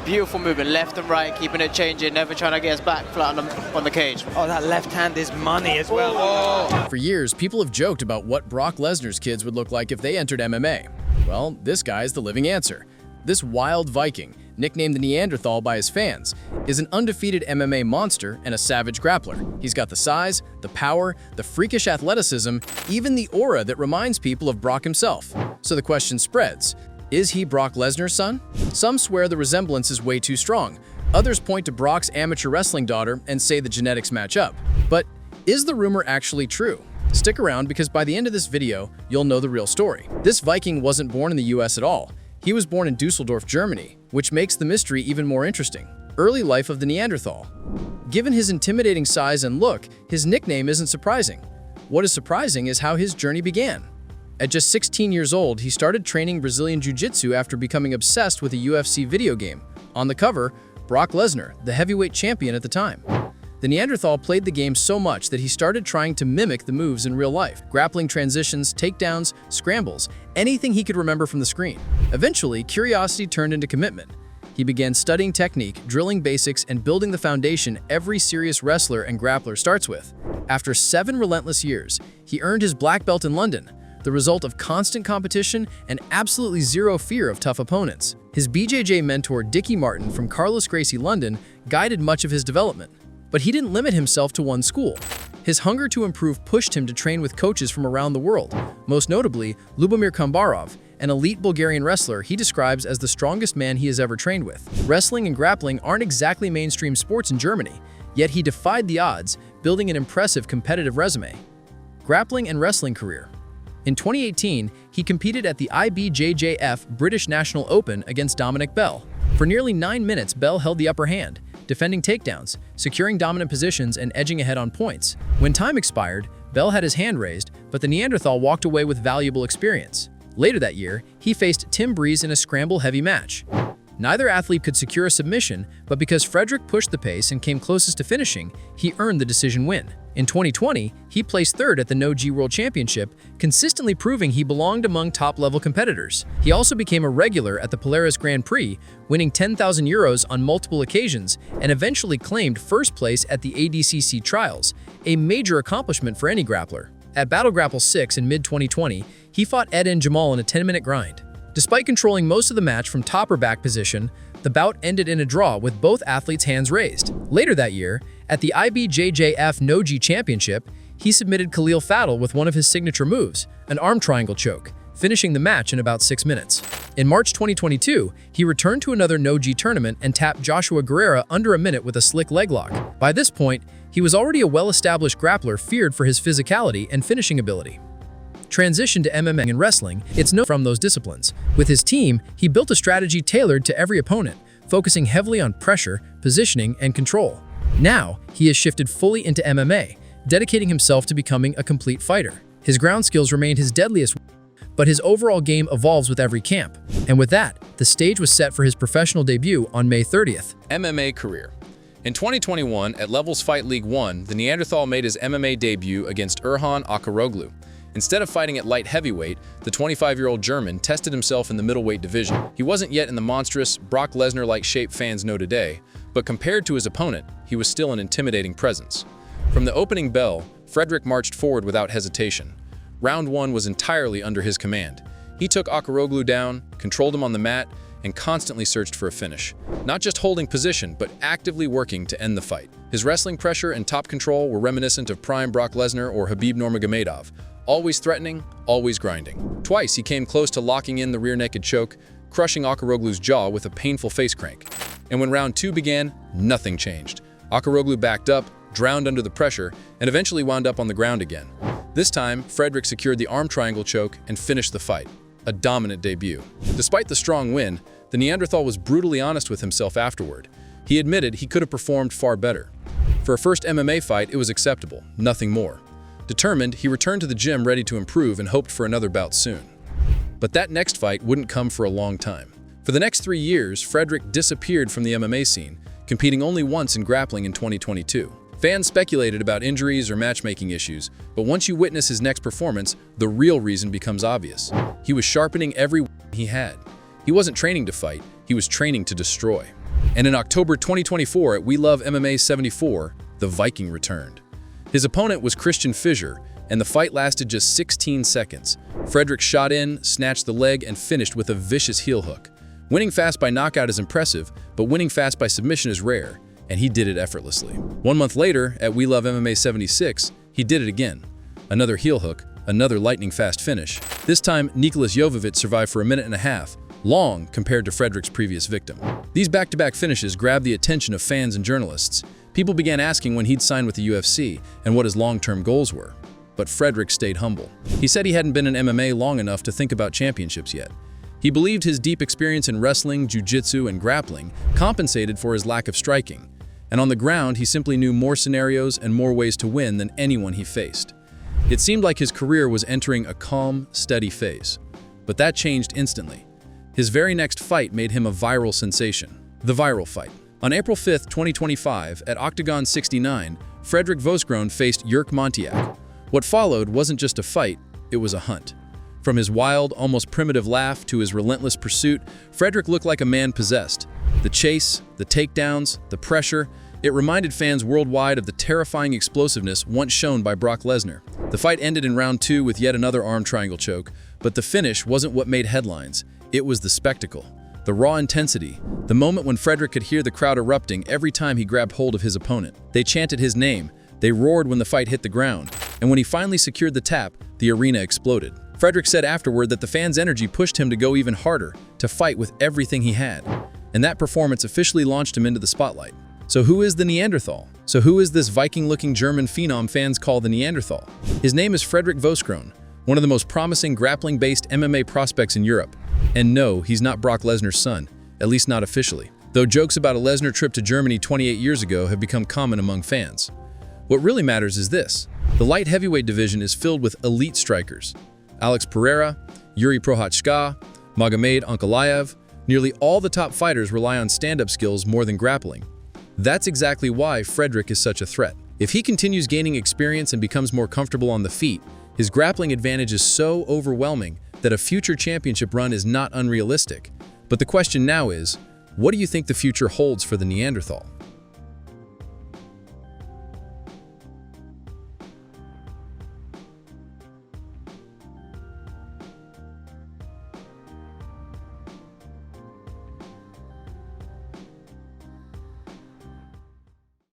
Beautiful movement, left and right, keeping it changing, never trying to get his back flat on the cage. Oh, that left hand is money as well. Oh. For years, people have joked about what Brock Lesnar's kids would look like if they entered MMA. Well, this guy is the living answer. This wild Viking, nicknamed the Neanderthal by his fans, is an undefeated MMA monster and a savage grappler. He's got the size, the power, the freakish athleticism, even the aura that reminds people of Brock himself. So the question spreads. Is he Brock Lesnar's son? Some swear the resemblance is way too strong. Others point to Brock's amateur wrestling daughter and say the genetics match up. But is the rumor actually true? Stick around because by the end of this video, you'll know the real story. This Viking wasn't born in the US at all. He was born in Dusseldorf, Germany, which makes the mystery even more interesting. Early life of the Neanderthal. Given his intimidating size and look, his nickname isn't surprising. What is surprising is how his journey began. At just 16 years old, he started training Brazilian Jiu-Jitsu after becoming obsessed with a UFC video game. On the cover, Brock Lesnar, the heavyweight champion at the time. The Neanderthal played the game so much that he started trying to mimic the moves in real life. Grappling transitions, takedowns, scrambles, anything he could remember from the screen. Eventually, curiosity turned into commitment. He began studying technique, drilling basics, and building the foundation every serious wrestler and grappler starts with. After 7 relentless years, he earned his black belt in London, the result of constant competition and absolutely zero fear of tough opponents. His BJJ mentor Dickie Martin from Carlos Gracie London guided much of his development. But he didn't limit himself to one school. His hunger to improve pushed him to train with coaches from around the world, most notably Lubomir Kambarov, an elite Bulgarian wrestler he describes as the strongest man he has ever trained with. Wrestling and grappling aren't exactly mainstream sports in Germany, yet he defied the odds, building an impressive competitive resume. Grappling and wrestling career. In 2018, he competed at the IBJJF British National Open against Dominic Bell. For nearly 9 minutes, Bell held the upper hand, defending takedowns, securing dominant positions, and edging ahead on points. When time expired, Bell had his hand raised, but the Neanderthal walked away with valuable experience. Later that year, he faced Tim Breeze in a scramble-heavy match. Neither athlete could secure a submission, but because Frederick pushed the pace and came closest to finishing, he earned the decision win. In 2020, he placed 3rd at the No-Gi World Championship, consistently proving he belonged among top-level competitors. He also became a regular at the Polaris Grand Prix, winning 10,000 euros on multiple occasions, and eventually claimed first place at the ADCC trials, a major accomplishment for any grappler. At Battle Grapple 6 in mid-2020, he fought Eden Jamal in a 10-minute grind. Despite controlling most of the match from top or back position, the bout ended in a draw with both athletes' hands raised. Later that year, at the IBJJF No-Gi Championship, he submitted Khalil Fadel with one of his signature moves, an arm triangle choke, finishing the match in about 6 minutes. In March 2022, he returned to another No-Gi tournament and tapped Joshua Guerrera under a minute with a slick leg lock. By this point, he was already a well-established grappler feared for his physicality and finishing ability. Transition to MMA and wrestling, it's known from those disciplines. With his team, he built a strategy tailored to every opponent, focusing heavily on pressure, positioning, and control. Now, he has shifted fully into MMA, dedicating himself to becoming a complete fighter. His ground skills remain his deadliest, but his overall game evolves with every camp. And with that, the stage was set for his professional debut on May 30th. MMA career. In 2021, at Levels Fight League 1, the Neanderthal made his MMA debut against Erhan Akaroglu. Instead of fighting at light heavyweight, the 25-year-old German tested himself in the middleweight division. He wasn't yet in the monstrous, Brock Lesnar-like shape fans know today, but compared to his opponent, he was still an intimidating presence. From the opening bell, Frederick marched forward without hesitation. Round 1 was entirely under his command. He took Akaroglu down, controlled him on the mat, and constantly searched for a finish. Not just holding position, but actively working to end the fight. His wrestling pressure and top control were reminiscent of prime Brock Lesnar or Khabib Nurmagomedov. Always threatening, always grinding. Twice he came close to locking in the rear naked choke, crushing Akaroglu's jaw with a painful face crank. And when round 2 began, nothing changed. Akaroglu backed up, drowned under the pressure, and eventually wound up on the ground again. This time, Frederick secured the arm triangle choke and finished the fight. A dominant debut. Despite the strong win, the Neanderthal was brutally honest with himself afterward. He admitted he could have performed far better. For a first MMA fight, it was acceptable, nothing more. Determined, he returned to the gym ready to improve and hoped for another bout soon. But that next fight wouldn't come for a long time. For the next 3 years, Frederick disappeared from the MMA scene, competing only once in grappling in 2022. Fans speculated about injuries or matchmaking issues, but once you witness his next performance, the real reason becomes obvious. He was sharpening every weapon he had. He wasn't training to fight, he was training to destroy. And in October 2024 at We Love MMA 74, the Viking returned. His opponent was Christian Fischer, and the fight lasted just 16 seconds. Frederick shot in, snatched the leg, and finished with a vicious heel hook. Winning fast by knockout is impressive, but winning fast by submission is rare, and he did it effortlessly. 1 month later, at We Love MMA 76, he did it again. Another heel hook, another lightning-fast finish. This time, Nicholas Jovovich survived for a minute and a half, long compared to Frederick's previous victim. These back-to-back finishes grabbed the attention of fans and journalists. People began asking when he'd sign with the UFC and what his long-term goals were. But Frederick stayed humble. He said he hadn't been in MMA long enough to think about championships yet. He believed his deep experience in wrestling, jiu-jitsu, and grappling compensated for his lack of striking. And on the ground, he simply knew more scenarios and more ways to win than anyone he faced. It seemed like his career was entering a calm, steady phase. But that changed instantly. His very next fight made him a viral sensation. The viral fight. On April 5, 2025, at Octagon 69, Frederick Vosgrone faced Jurk Montiak. What followed wasn't just a fight, it was a hunt. From his wild, almost primitive laugh to his relentless pursuit, Frederick looked like a man possessed. The chase, the takedowns, the pressure, it reminded fans worldwide of the terrifying explosiveness once shown by Brock Lesnar. The fight ended in round 2 with yet another arm triangle choke, but the finish wasn't what made headlines. It was the spectacle, the raw intensity, the moment when Frederick could hear the crowd erupting every time he grabbed hold of his opponent. They chanted his name, they roared when the fight hit the ground, and when he finally secured the tap, the arena exploded. Frederick said afterward that the fans' energy pushed him to go even harder, to fight with everything he had. And that performance officially launched him into the spotlight. So who is the Neanderthal? So who is this Viking-looking German phenom fans call the Neanderthal? His name is Frederick Vosgrone, one of the most promising grappling-based MMA prospects in Europe. And no, he's not Brock Lesnar's son, at least not officially, though jokes about a Lesnar trip to Germany 28 years ago have become common among fans. What really matters is this. The light heavyweight division is filled with elite strikers. Alex Pereira, Yuri Prochazka, Magomed Ankalaev, nearly all the top fighters rely on stand-up skills more than grappling. That's exactly why Frederick is such a threat. If he continues gaining experience and becomes more comfortable on the feet, his grappling advantage is so overwhelming that a future championship run is not unrealistic. But the question now is, what do you think the future holds for the Neanderthal?